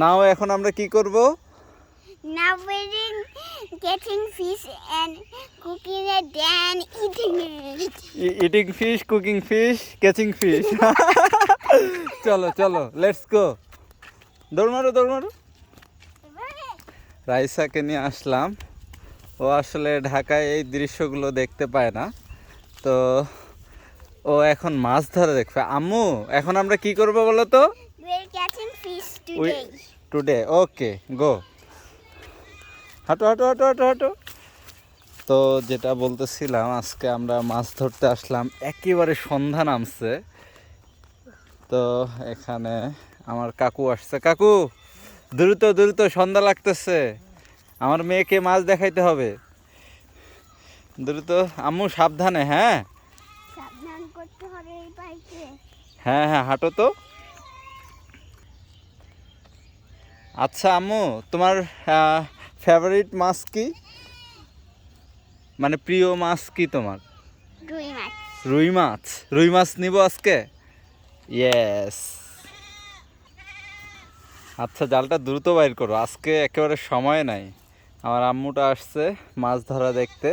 নাও এখন আমরা কি করব? Now we're getting fish and cooking it and eating it. Eating fish, cooking fish, catching fish. চলো চলো, লেটস গো। দৌড় মারো দৌড় মারো। রাইসাকে নিয়ে আসলাম। ও আসলে ঢাকায় এই দৃশ্যগুলো দেখতে পায় না, তো ও এখন মাছ ধরে দেখবে। আম্মু এখন আমরা কি করব বলো তো? We're catching fish today. Today okay go. হাঁটো হাঁটো হাঁটো হাঁটো হাঁটো। তো যেটা বলতেছিলাম, আজকে আমরা মাছ ধরতে আসলাম, একেবারে সন্ধ্যা নামছে। তো এখানে আমার কাকু আসছে। কাকু দ্রুত দ্রুত, সন্ধ্যা লাগতেছে, আমার মেয়েকে মাছ দেখাইতে হবে, দ্রুত। আম্মু সাবধানে, হ্যাঁ সাবধান করতে হবে এই পাইকে। হ্যাঁ হ্যাঁ, হাঁটো তো। আচ্ছা আম্মু, তোমার ফেভারিট মাছ কি, মানে প্রিয় মাছ কি তোমার? রুই মাছ। রুই মাছ। রুই মাছ নিব আজকে। ইয়েস। আচ্ছা জালটা দ্রুত বাইর করো, আজকে একেবারে সময় নাই। আমার আম্মুটা আসছে মাছ ধরা দেখতে।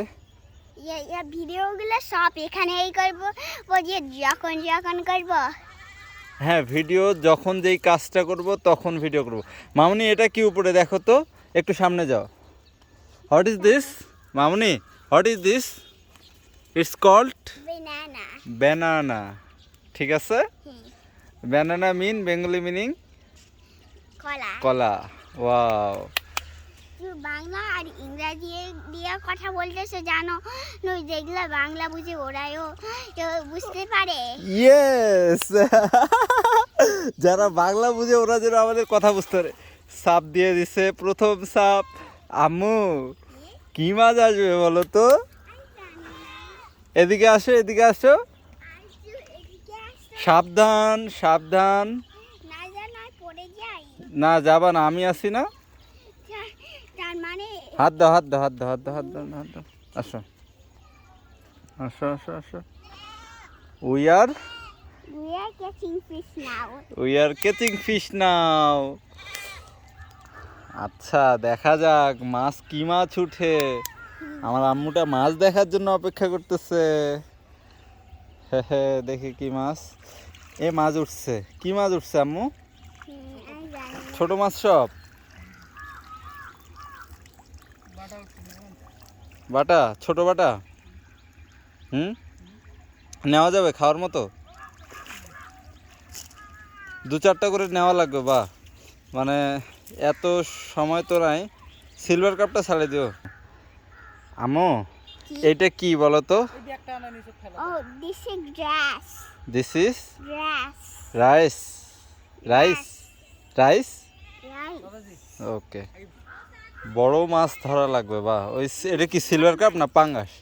ভিডিওগুলো সব এখানেই করবো, ও যে যখন যখন করবো। হ্যাঁ, ভিডিও যখন যেই কাজটা করব তখন ভিডিও করব। মামুনি এটা কি উপরে দেখো তো, একটু সামনে যাও। হোয়াট ইজ দিস মামুনি, what is this? It's called Banana. Banana. ঠিক আছে, ব্যানানা মিন বেঙ্গলি মিনিং কলা। কলা। ওয়াও। তুই বাংলা আর ইংরাজি দিয়ে কথা বলতেছে, জানো যেগুলো বাংলা বুঝে ওরাও বুঝতে পারে। ইয়েস। যারা বাংলা বুঝে ওরা যেন আমাদের কথা বুঝতে পারে। সাপ দিয়ে দিছে, প্রথম সাপ। আম্মু কি মাছ আসবে বলো তো? এদিকে আসো, এদিকে আসো। সাবধান সাবধান। না জানো পড়ে যাই। না যাবা না, আমি আছি না। তার মানে হাত দাও হাত দাও হাত দাও হাত দাও হাত দাও হাত দাও। আসো আসো আসো আসো। We are we are catching fish now. Catching fish now. আচ্ছা দেখা যাক মাছ কি মাছ উঠে। আমার আম্মুটা মাছ দেখার জন্য অপেক্ষা করতেছে। হ্যাঁ হ্যাঁ, দেখি কি মাছ। এ মাছ উঠছে, কি মাছ উঠছে আম্মু? আমি জানি না। ছোট মাছ সব? বাটা, ছোট বাটা। নেওয়া যাবে খাওয়ার মতো? 2-4টা করে নেওয়া লাগবে। বা মানে এত সময় তো নাই। সিলভার কাপটা ছাড়ে দিও। আম্মু এইটা কি বলো তো? Oh, this is grass. This is Grass. Rice. Rice rice Right. ওকে। বড় মাছ ধরা লাগবে। বা ওই এটা কি সিলভার কাপ না পাঙ্গাস?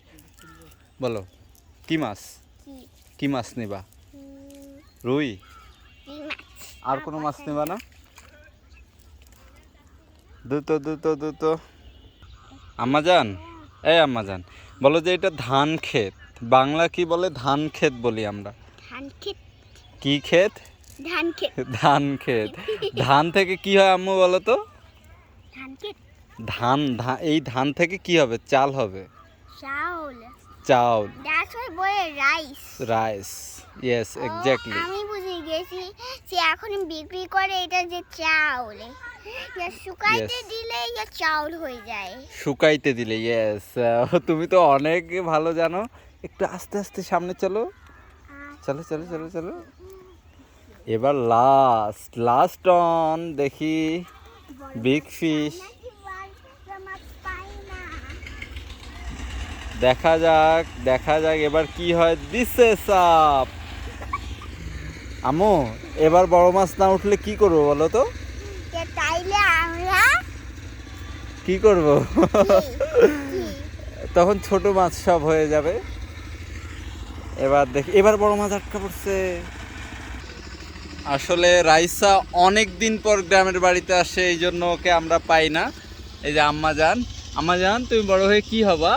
বলো কি মাছ, কি মাছ নিবা? রুই? আর কোনো মাছ নিবা না? দ্রুত দ্রুত দ্রুত। আম্মাজান, এই আম্মাজান বলো যে এটা ধান ক্ষেত, বাংলা কি বলে? ধান ক্ষেত বলি আমরা। ধান ক্ষেত। কি ক্ষেত? ধান ক্ষেত। ধান ক্ষেত। ধান থেকে কি হয় আম্মু বলো তো? ধান ক্ষেত। ধান, এই ধান থেকে কি হবে? চাল হবে। চাউল। চাউল। That's why বলে রাইস। রাইস। Yes exactly. আমি বুঝে গেছি সে এখন বিক্রি করে এটা যে চাউল, এটা শুকাইতে Yes. দিলে এটা চাউল হয়ে যায়। শুকাইতে দিলে, ইয়েস। তুমি তো অনেক ভালো জানো। একটু আস্তে আস্তে সামনে চলো, চলো চলো চলো চলো। এবার লাস্ট লাস্ট অন, দেখি বিগ ফিশ। দেখা যাক দেখা যাক এবার কি হয়। দিছে সাপ। আম্মু এবার বড় মাছ না উঠলে কি করবো বলো তো? তাইলে আমরা কি করব? তখন ছোট মাছ সব হয়ে যাবে। এবার দেখি, এবার বড় মাছ আটকা পড়ছে। আসলে রাইসা অনেক দিন পর গ্রামের বাড়িতে আসে, এই জন্য ওকে আমরা পাই না। এই যে আম্মাজান, আম্মাজান তুমি বড় হয়ে কি হবা?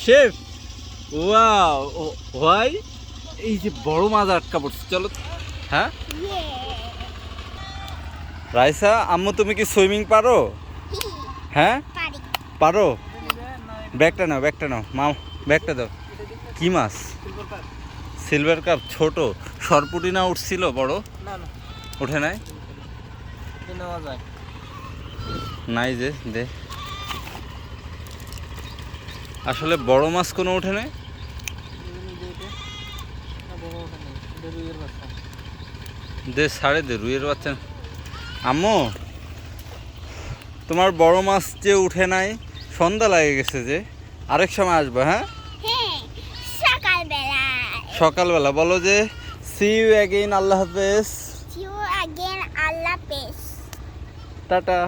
শেফ। ওয়াও, ভাই এই যে বড় মাছ আটকা পড়ছে। চলো। হ্যাঁ রাইসা আম্মু তুমি কি সুইমিং পারো? হ্যাঁ পারি। পারো। ব্যাগটা নাও মা, ব্যাগটা দাও। কি মাছ? Silver cup. ছোট সরপুটি না উঠছিল? বড় না না ওঠে নাই? নেওয়া যায়। নাই যে দে, আসলে বড় মাছ কোনো ওঠে নাই। দে ছাড়ে দে, রুইয়ের বাচ্চা। আম্মু তোমার বড় মাছ যে উঠে নাই, সন্ধ্যা লাগে গেছে যে, আরেক সময় আসবো। হ্যাঁ হ্যাঁ, সকালবেলায়। সকালবেলা বলো যে সি ইউ অ্যাগেইন, আল্লাহ হাফেজ, See you again, আল্লাহ হাফেজ। টাটা।